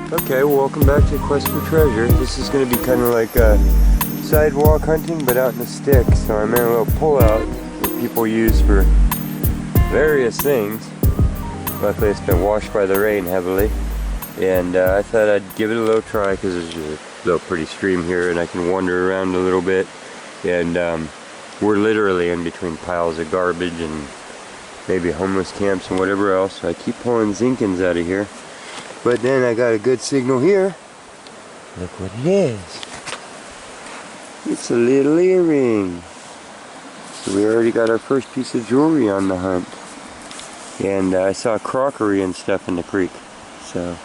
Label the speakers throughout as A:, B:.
A: Okay, well, welcome back to Quest for Treasure. This is going to be kind of like sidewalk hunting, but out in the sticks. So I'm in a little pullout that people use for various things. Luckily, it's been washed by the rain heavily, and I thought I'd give it a little try because there's a little pretty stream here, and I can wander around a little bit. And we're literally in between piles of garbage and maybe homeless camps and whatever else. So I keep pulling zinkins out of here. But then I got a good signal here. Look what it is. It's a little earring. So we already got our first piece of jewelry on the hunt. And I saw crockery and stuff in the creek. So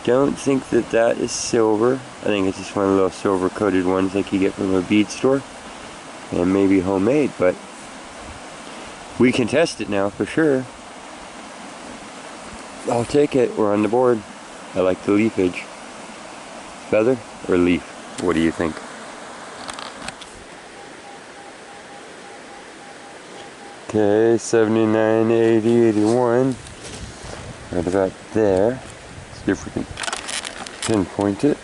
A: don't think that that is silver. I think it's just one of the little silver coated ones like you get from a bead store. And maybe homemade, but we can test it now for sure. I'll take it. We're on the board. I like the leafage. Feather or leaf? What do you think? Okay, 79, 80, 81. Right about there. Let's see if we can pinpoint it.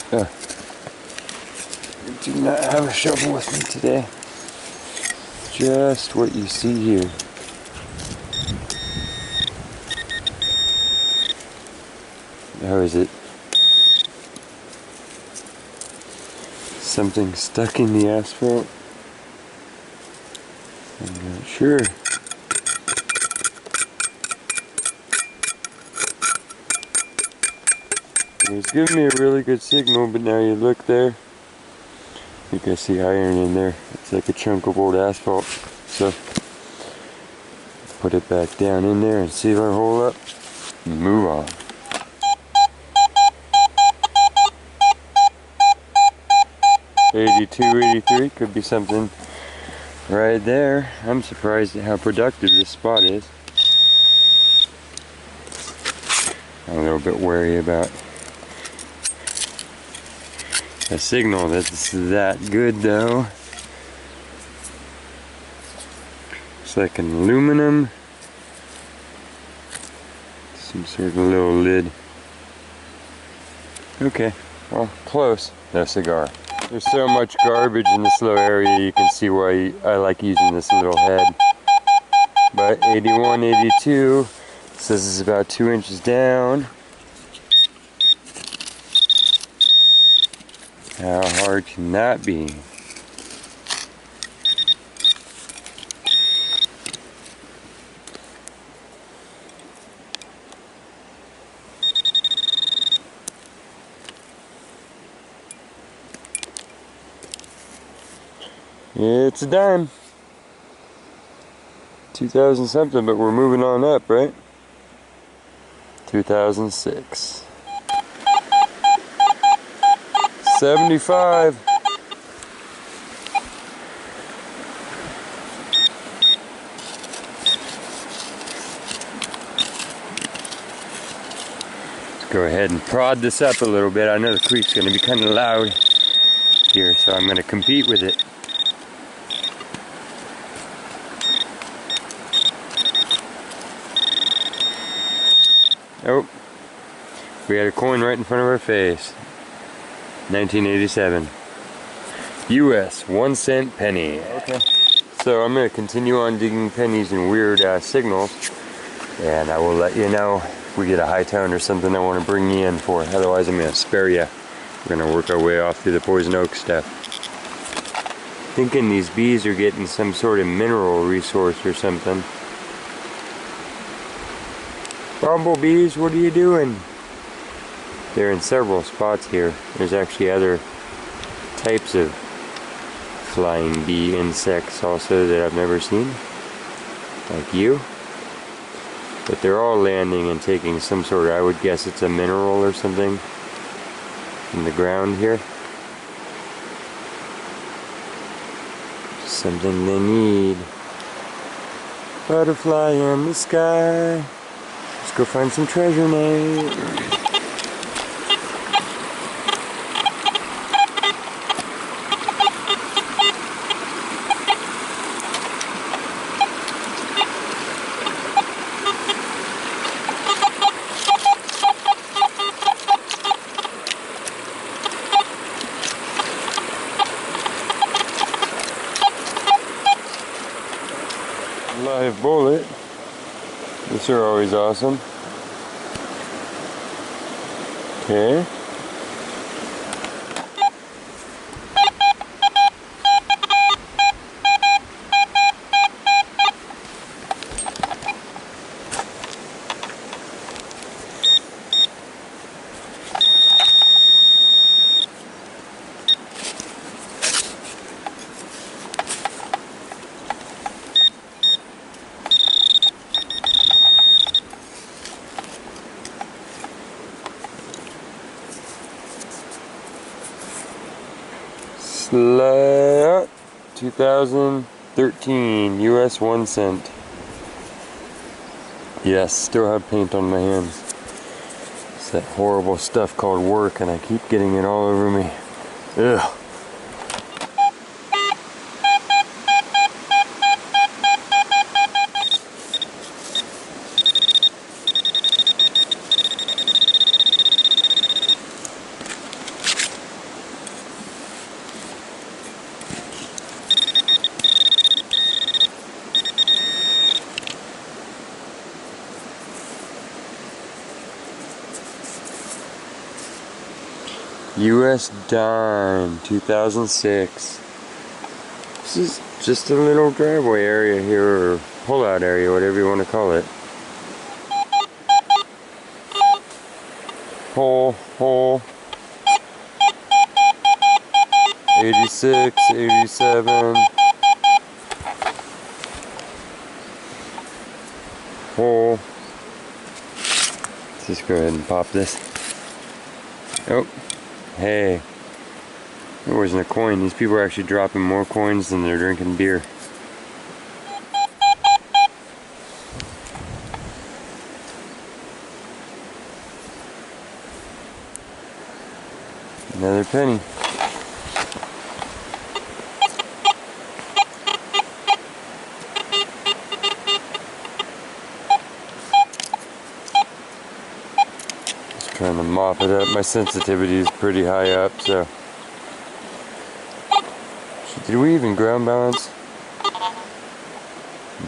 A: I do not have a shovel with me today. Just what you see here. How is it? Something stuck in the asphalt? I'm not sure. It was giving me a really good signal, but now you look there. You can see iron in there. It's like a chunk of old asphalt. So put it back down in there and seal our hole up and move on. $82, $83 could be something right there. I'm surprised at how productive this spot is. I'm a little bit wary about a signal that's that good though. It's like an aluminum, some sort of a little lid. Okay, well, close. No cigar. There's so much garbage in this little area, you can see why I like using this little head. But 81, 82 says it's about 2 inches down. How hard can that be? It's a dime. 2000 something, but we're moving on up, right? 2006. 75. Let's go ahead and prod this up a little bit. I know the creek's going to be kind of loud here, so I'm going to compete with it. Oh, we had a coin right in front of our face. 1987. US 1 cent penny. Okay. So I'm going to continue on digging pennies and weird signals, and I will let you know if we get a high tone or something I want to bring you in for. Otherwise, I'm going to spare you. We're going to work our way off through the poison oak stuff. Thinking these bees are getting some sort of mineral resource or something. Bumblebees, what are you doing? They're in several spots here. There's actually other types of flying bee insects also that I've never seen, like you. But they're all landing and taking some sort of, I would guess it's a mineral or something in the ground here. Something they need. Butterfly in the sky. Let's go find some treasure now. live bullet. These are always awesome. Okay. Slap 2013 US 1 cent. Yes, still have paint on my hands. It's that horrible stuff called work and I keep getting it all over me. Ugh. US dime 2006. This is just a little driveway area here, or pull-out area, whatever you want to call it. Hole. 86, 87. Hole. Let's just go ahead and pop this. Oh. Hey, there wasn't a coin. These people are actually dropping more coins than they're drinking beer. Another penny. Trying to mop it up. My sensitivity is pretty high up, so. Did we even ground balance?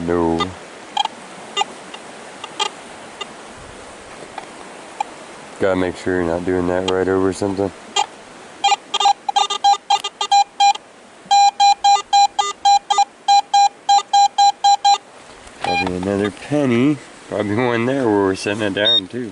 A: No. Gotta make sure you're not doing that right over something. Probably another penny. Probably one there where we're setting it down too.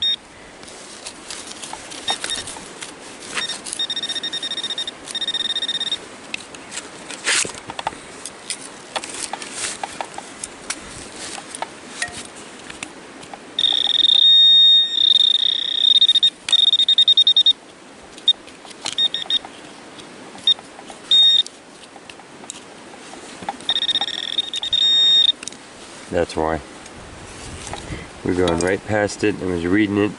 A: That's why. We're going right past it and was reading it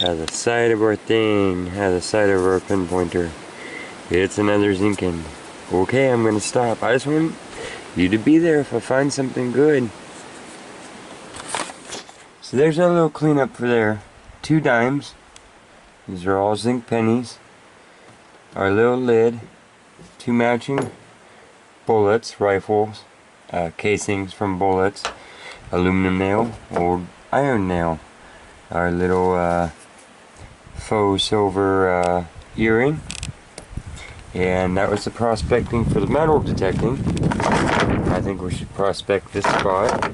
A: at the side of our thing, at the side of our pinpointer. It's another zinking. Okay, I'm gonna stop. I just want you to be there if I find something good. So there's our little cleanup for there. 2 dimes. These are all zinc pennies. Our little lid. 2 matching bullets, rifles. Casings from bullets, aluminum nail or iron nail, our little faux silver earring, and that was the prospecting for the metal detecting. I think we should prospect this spot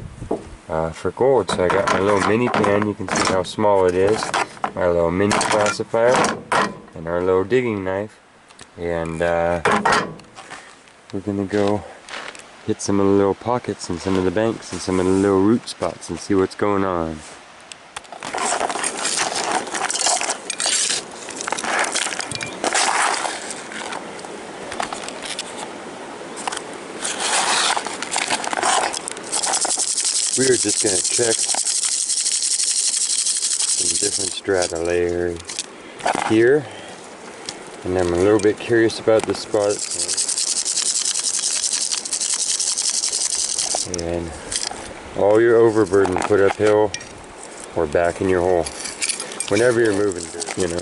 A: for gold. So I got my little mini pen, you can see how small it is, my little mini classifier, and our little digging knife, and we're gonna go hit some of the little pockets and some of the banks and some of the little root spots and see what's going on. We are just going to check some different strata layers here, and I'm a little bit curious about this spot. And all your overburden put uphill or back in your hole whenever you're moving, you know.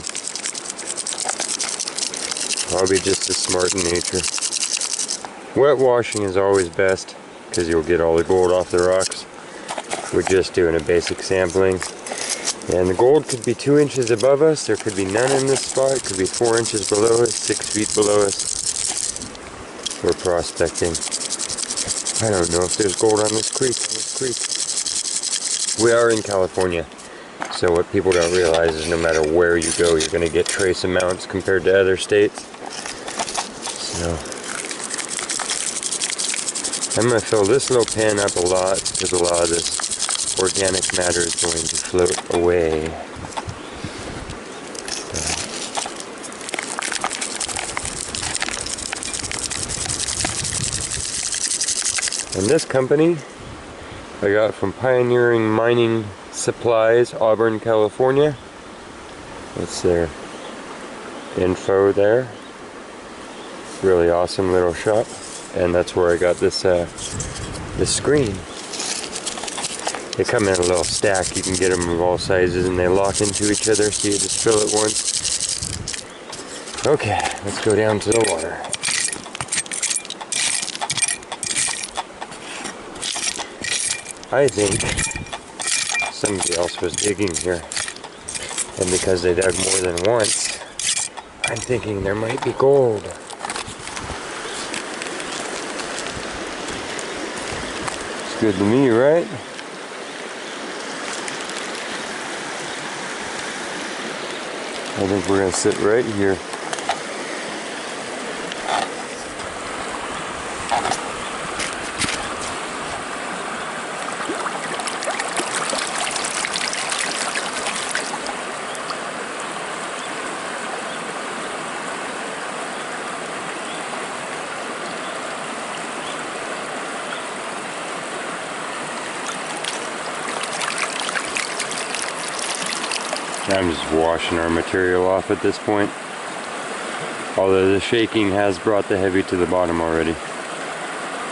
A: Probably just a smart in nature. Wet washing is always best. because you'll get all the gold off the rocks. We're just doing a basic sampling. And the gold could be 2 inches above us, there could be none in this spot, it could be 4 inches below us, 6 feet below us. We're prospecting. I don't know if there's gold on this creek. We are in California, so what people don't realize is no matter where you go, you're going to get trace amounts compared to other states. So I'm going to fill this little pan up a lot because a lot of this organic matter is going to float away. And this company I got from Pioneering Mining Supplies, Auburn, California. That's their info there. Really awesome little shop. And that's where I got this this screen. They come in a little stack. You can get them of all sizes and they lock into each other, so you just fill it once. Okay, let's go down to the water. I think somebody else was digging here, and because they dug more than once, I'm thinking there might be gold. It's good to me, right? I think we're gonna sit right here. I'm just washing our material off at this point. Although the shaking has brought the heavy to the bottom already.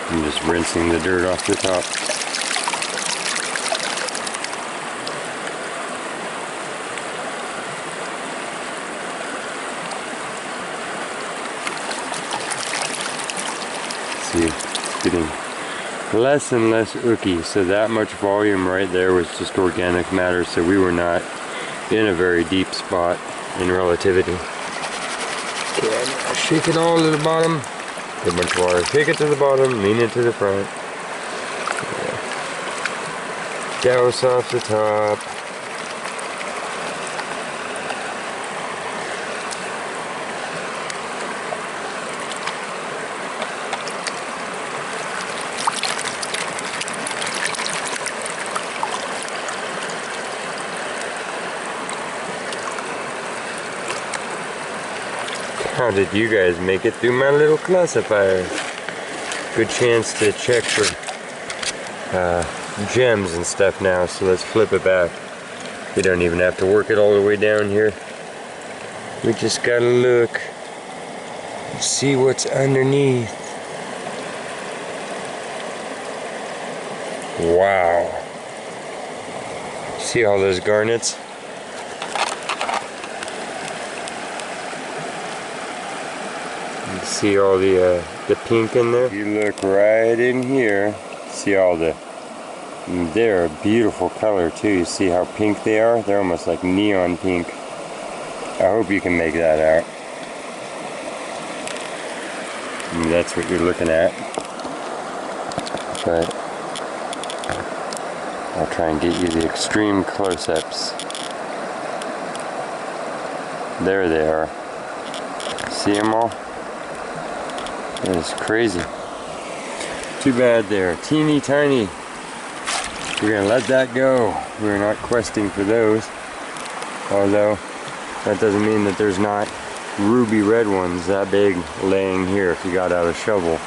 A: I'm just rinsing the dirt off the top. See, it's getting less and less ooky. So that much volume right there was just organic matter, so we were not in a very deep spot in relativity. Okay, shake it all to the bottom. Get a bunch of water. Shake it to the bottom, lean it to the front. Yeah. Douse off the top. How did you guys make it through my little classifier? Good chance to check for gems and stuff now, so let's flip it back. We don't even have to work it all the way down here. We just gotta look and see what's underneath. Wow. See all those garnets? See all the pink in there? You look right in here, see all they're a beautiful color too. You see how pink they are? They're almost like neon pink. I hope you can make that out. And that's what you're looking at. But I'll try and get you the extreme close-ups. There they are. See them all? That is crazy. Too bad they're teeny tiny. We're gonna let that go. We're not questing for those. Although, that doesn't mean that there's not ruby red ones that big laying here if you got out a shovel.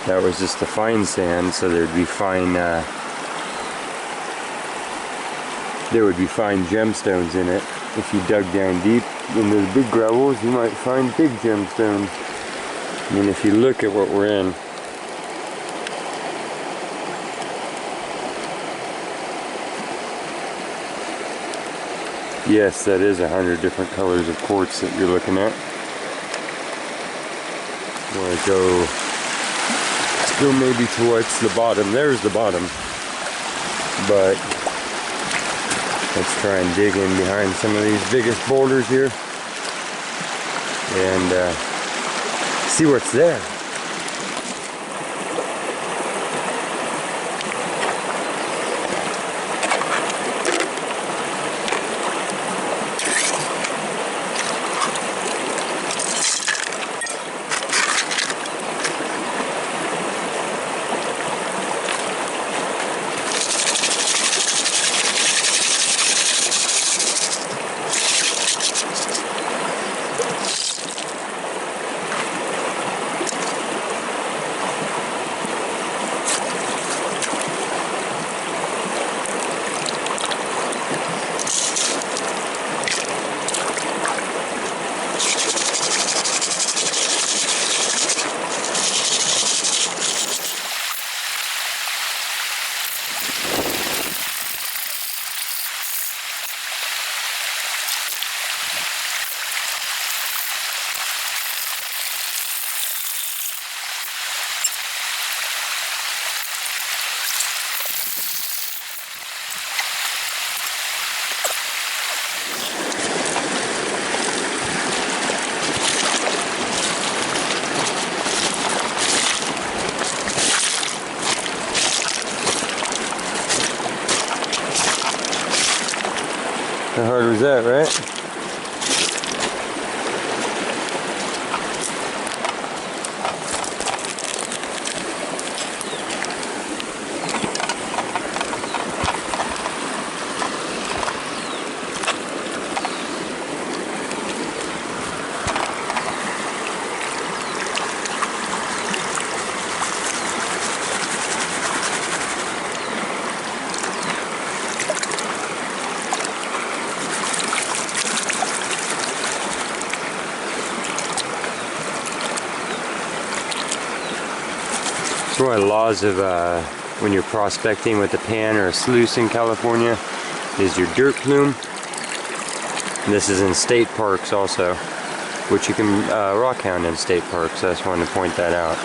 A: That was just a fine sand, so there'd be fine, there would be fine gemstones in it. If you dug down deep in those big gravels, you might find big gemstones. I mean, if you look at what we're in, yes, that is 100 different colors of quartz that you're looking at. I'm going to go go maybe towards the bottom. There's the bottom. But let's try and dig in behind some of these biggest boulders here and see what's there. How hard was that, right? It's one of the laws of when you're prospecting with a pan or a sluice in California is your dirt plume. And this is in state parks also, which you can rock hound in state parks. So I just wanted to point that out.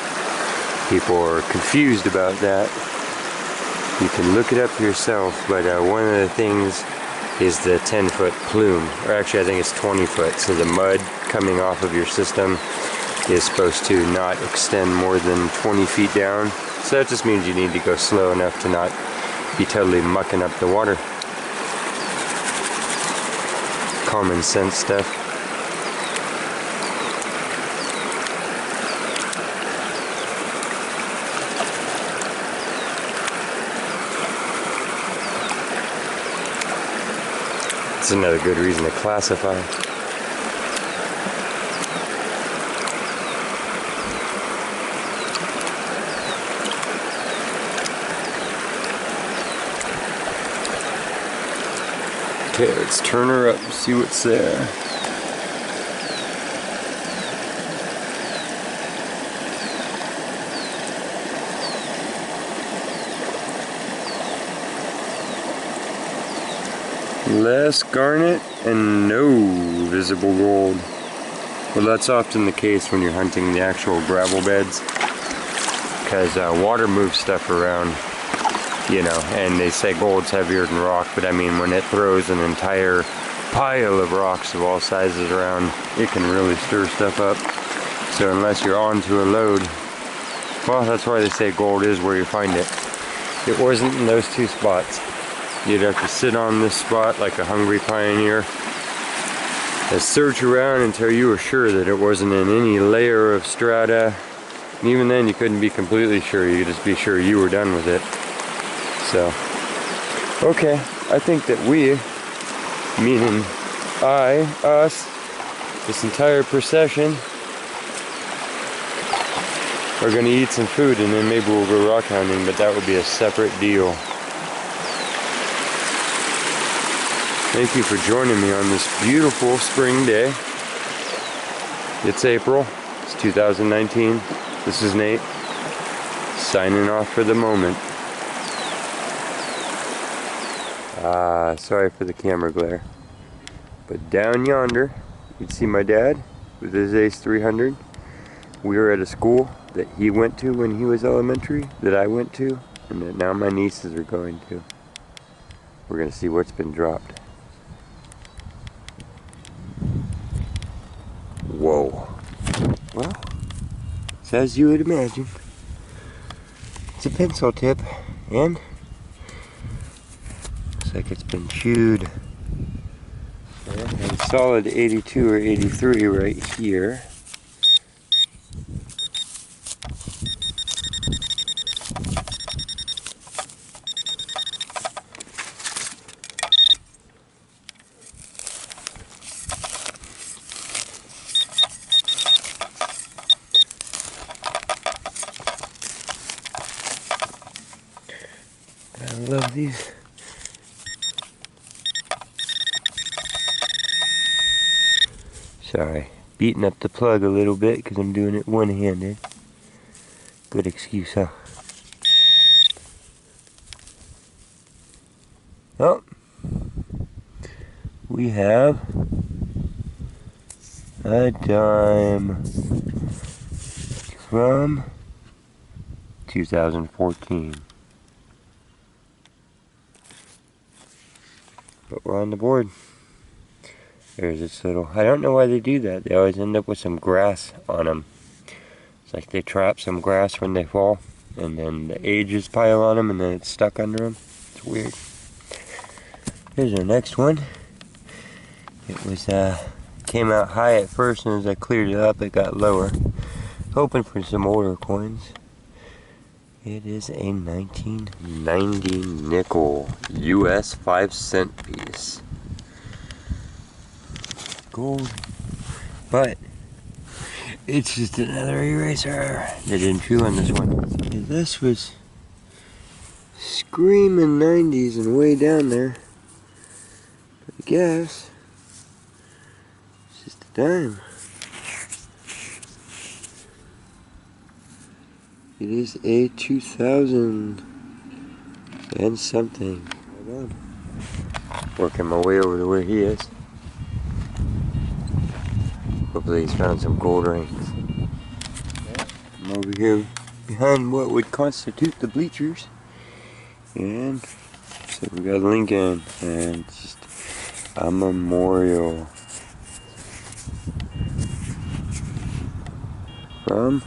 A: People are confused about that. You can look it up yourself, but one of the things is the 10-foot plume, or actually I think it's 20 foot. So the mud coming off of your system is supposed to not extend more than 20 feet down. So that just means you need to go slow enough to not be totally mucking up the water. Common sense stuff. It's another good reason to classify. Okay, let's turn her up and see what's there. Less garnet and no visible gold. Well, that's often the case when you're hunting the actual gravel beds, because water moves stuff around. You know, and they say gold's heavier than rock, but I mean when it throws an entire pile of rocks of all sizes around, it can really stir stuff up. So unless you're onto a load, well, that's why they say gold is where you find it. It wasn't in those two spots. You'd have to sit on this spot like a hungry pioneer and search around until you were sure that it wasn't in any layer of strata. And even then you couldn't be completely sure, you could just be sure you were done with it. So, okay, I think that we, meaning I, us, this entire procession, are going to eat some food and then maybe we'll go rock hounding, but that would be a separate deal. Thank you for joining me on this beautiful spring day. It's April, it's 2019. This is Nate, signing off for the moment. Sorry for the camera glare. But down yonder, you'd see my dad with his Ace 300. we were at a school that he went to when he was elementary, that I went to, and that now my nieces are going to. We're gonna see what's been dropped. Whoa. Well, it's as you would imagine. It's a pencil tip, and looks like it's been chewed. And solid 82 or 83 right here. I love these. Sorry, beating up the plug a little bit because I'm doing it one-handed. Good excuse, huh? Oh, we have a dime from 2014. But we're on the board. There's this little, I don't know why they do that. They always end up with some grass on them. It's like they trap some grass when they fall, and then the ages pile on them, and then it's stuck under them. It's weird. Here's our next one. It was, came out high at first, and as I cleared it up, it got lower. Hoping for some older coins. It is a 1990 nickel US 5-cent piece. Gold, but it's just another eraser. They didn't chew on this one. And this was screaming 90s and way down there. But I guess it's just a dime. It is a 2000 and something. Hold on. Working my way over to where he is. Hopefully he's found some gold rings. I'm over here behind what would constitute the bleachers. And so we got Lincoln and just a memorial from,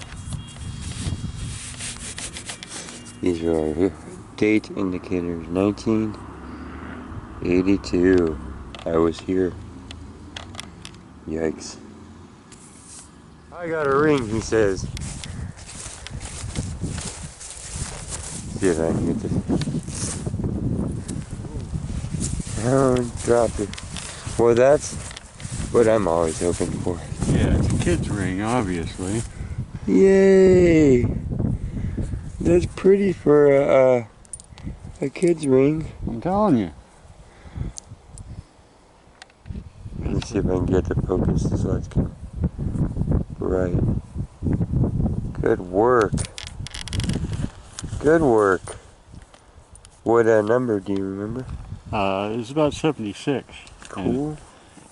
A: these are our date indicators, 1982. I was here. Yikes. I got a ring, he says. See if I can get this. Oh, dropped it. Well, that's what I'm always hoping for.
B: Yeah, it's a kid's ring, obviously.
A: Yay! That's pretty for a kid's ring.
B: I'm telling you.
A: Let's see if I can get the focus. This light's kind of bright. Good work. Good work. What number do you remember?
B: It was about 76.
A: Cool.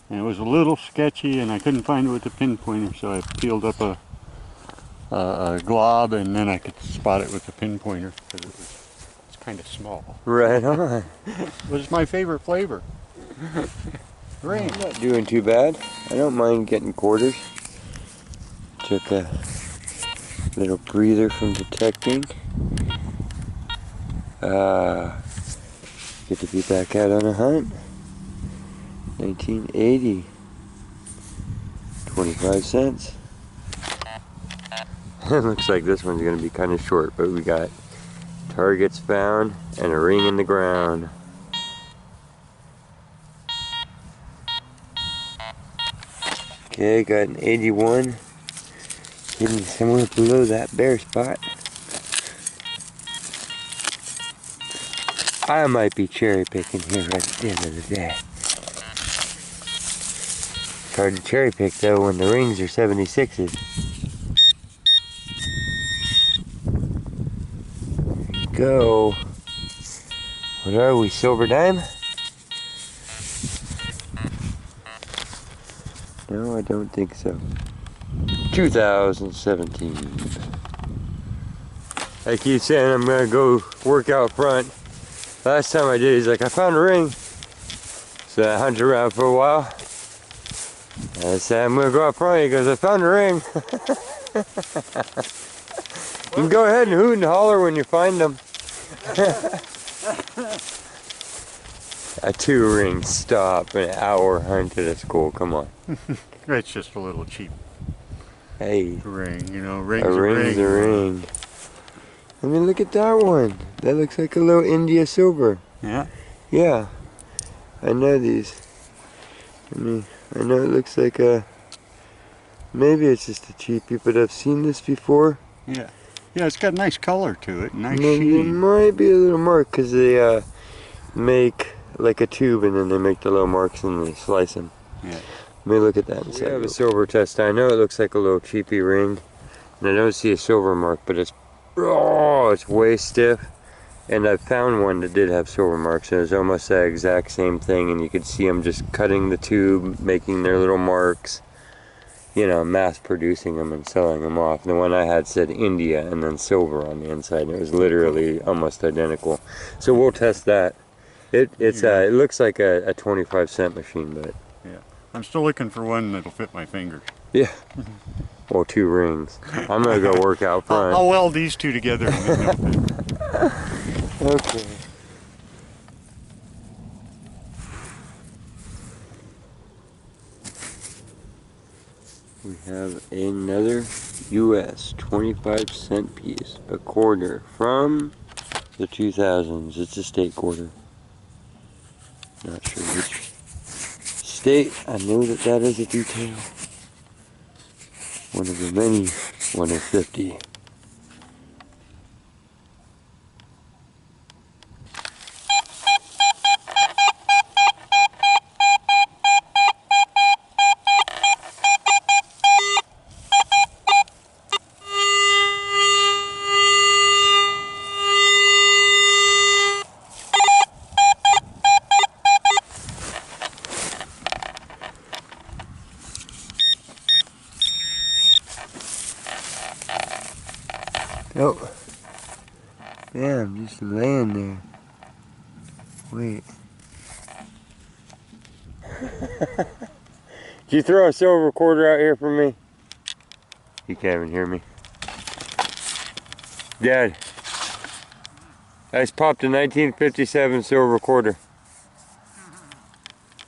B: And it was a little sketchy, and I couldn't find it with the pinpointer, so I peeled up a glob, and then I could spot it with the pinpointer because it's kind of small.
A: Right on.
B: It was my favorite flavor. Ring.
A: I'm not doing too bad. I don't mind getting quarters. Took a little breather from detecting. Good to be back out on a hunt. 1980. 25 cents. It looks like this one's going to be kind of short, but we got targets found and a ring in the ground. Okay, got an 81 hidden somewhere below that bare spot. I might be cherry picking here right at the end of the day. It's hard to cherry pick though when the rings are 76s. There you go. What are we, silver dime? No, I don't think so. 2017. I keep saying I'm gonna go work out front. Last time I did, he's like, I found a ring. So I hunted around for a while. And I said, I'm gonna go out front. He goes, I found a ring. You can go ahead and hoot and holler when you find them. A 2-ring stop, an hour hunt at a school, come on.
B: It's just a little cheap
A: Hey.
B: ring, you know, ring's
A: A ring's a ring. I mean, look at that one. That looks like a little India silver.
B: Yeah?
A: Yeah. I know these. I mean, I know it looks like a... Maybe it's just a cheapie, but I've seen this before.
B: Yeah. Yeah, it's got nice color to it, nice
A: There
B: sheen.
A: might be a little mark, because they make like a tube and then they make the little marks and they slice them.
B: Yeah.
A: Let me look at that inside. We have a silver test. I know it looks like a little cheapy ring, and I don't see a silver mark, but it's way stiff. And I found one that did have silver marks, and it was almost the exact same thing, and you could see them just cutting the tube, making their little marks, you know, mass producing them and selling them off. The one I had said India and then silver on the inside, and it was literally almost identical. So we'll test that. It looks like a 25-cent machine, but
B: yeah, I'm still looking for one that'll fit my fingers.
A: Yeah. Well, 2 rings. I'm gonna go work out front.
B: I'll weld these two together and then they'll fit.
A: Okay. We have another US 25-cent piece, a quarter from the 2000s. It's a state quarter. Not sure which state. I know that that is a detail. One of the many 1 of 50. Oh, damn, just laying there. Wait. Did you throw a silver quarter out here for me? You can't even hear me. Dad, I just popped a 1957 silver quarter.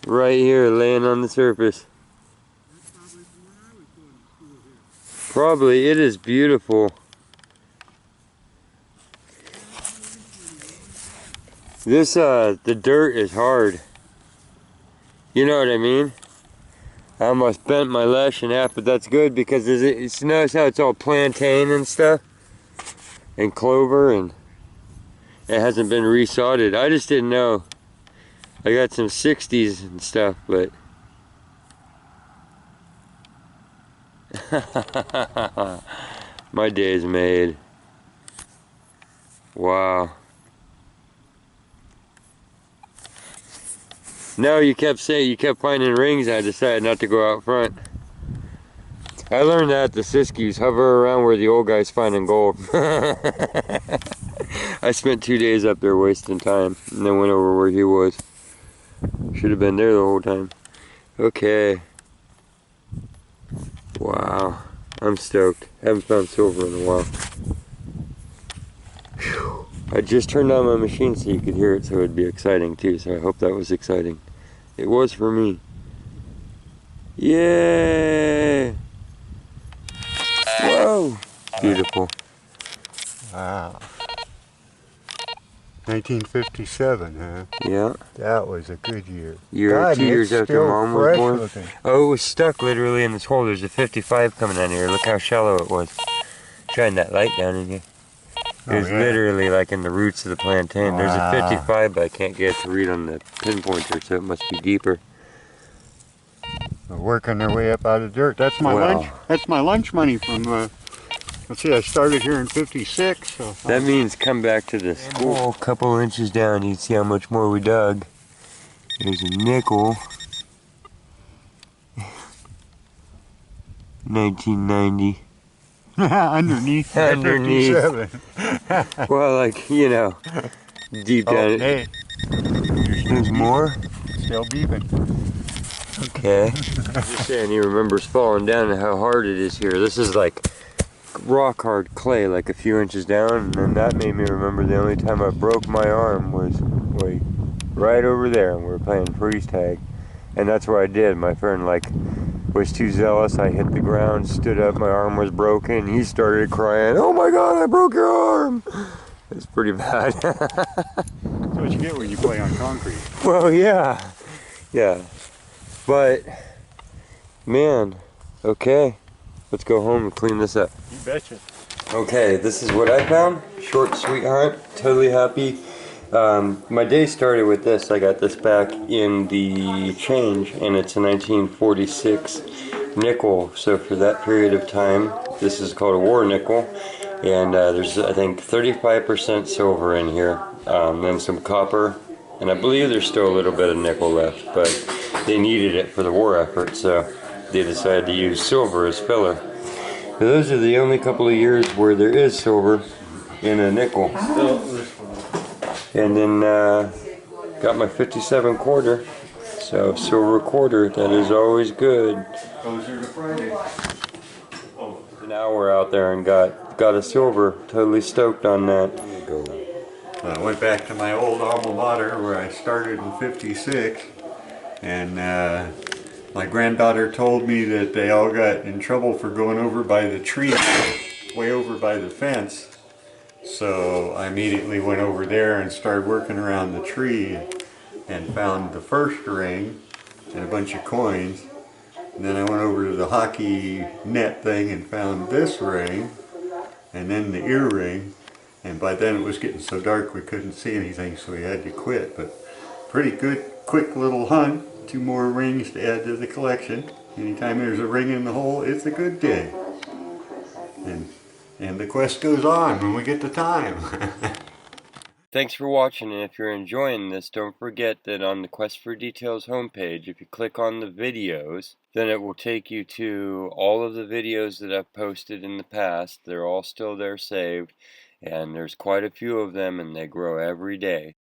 A: Right here, laying on the surface. Probably, it is beautiful. This, the dirt is hard. You know what I mean? I almost bent my lash in half, but that's good because notice how it's all plantain and stuff? And clover, and it hasn't been resodded. I just didn't know. I got some 60s and stuff, but... My day's made. Wow. No, you kept finding rings. I decided not to go out front. I learned that the Siskies hover around where the old guy's finding gold. I spent 2 days up there wasting time, and then went over where he was. Should have been there the whole time. Okay. Wow. I'm stoked. Haven't found silver in a while. Whew. I just turned on my machine so you could hear it, so it'd be exciting too, so I hope that was exciting. It was for me. Yay! Whoa! Beautiful.
B: Wow. 1957, huh?
A: Yeah.
B: That was a good year.
A: 2 years after Mom was born.
B: Looking.
A: Oh, it was stuck literally in this hole. There's a 55 coming out here. Look how shallow it was. Shine that light down in here. It was literally like in the roots of the plantain. Wow. There's a 55, but I can't get it to read on the pinpointer, so it must be deeper.
B: They're working their way up out of dirt. That's my lunch. That's my lunch money from. Let's see, I started here in '56. So
A: that means come back to the school. A couple inches down, you see how much more we dug. There's a nickel. 1990.
B: Underneath the
A: Underneath.
B: 57.
A: Well, like, you know, deep down.
B: Oh, hey.
A: There's more?
B: Still beeping.
A: Okay. Just saying, he remembers falling down and how hard it is here. This is like rock hard clay, like a few inches down, and then that made me remember the only time I broke my arm was like right over there, and we were playing freeze tag, and that's what I did. My friend like was too zealous. I hit the ground, stood up, my arm was broken. He started crying, "Oh my God, I broke your arm!" It's pretty bad.
B: That's what you get when you play on concrete.
A: Well, yeah, but man, okay. Let's go home and clean this up.
B: You betcha.
A: Okay, this is what I found. Short, sweetheart. Totally happy. My day started with this. I got this back in the change, and it's a 1946 nickel. So for that period of time, this is called a war nickel. And there's, I think, 35% silver in here. Then some copper. And I believe there's still a little bit of nickel left, but they needed it for the war effort, so they decided to use silver as filler. Now, those are the only couple of years where there is silver in a nickel. And then got my 57 quarter, so silver quarter, that is always good.
B: Closer to Friday.
A: Now we're out there and got a silver, totally stoked on that.
B: I went back to my old alma mater where I started in 56, and my granddaughter told me that they all got in trouble for going over by the tree, way over by the fence. So I immediately went over there and started working around the tree and found the first ring and a bunch of coins. And then I went over to the hockey net thing and found this ring and then the earring. And by then it was getting so dark we couldn't see anything, so we had to quit. But pretty good, quick little hunt. 2 more rings to add to the collection. Anytime there's a ring in the hole, it's a good day. And the quest goes on when we get the time.
A: Thanks for watching, and if you're enjoying this, don't forget that on the Quest for Details homepage, if you click on the videos, then it will take you to all of the videos that I've posted in the past. They're all still there saved, and there's quite a few of them, and they grow every day.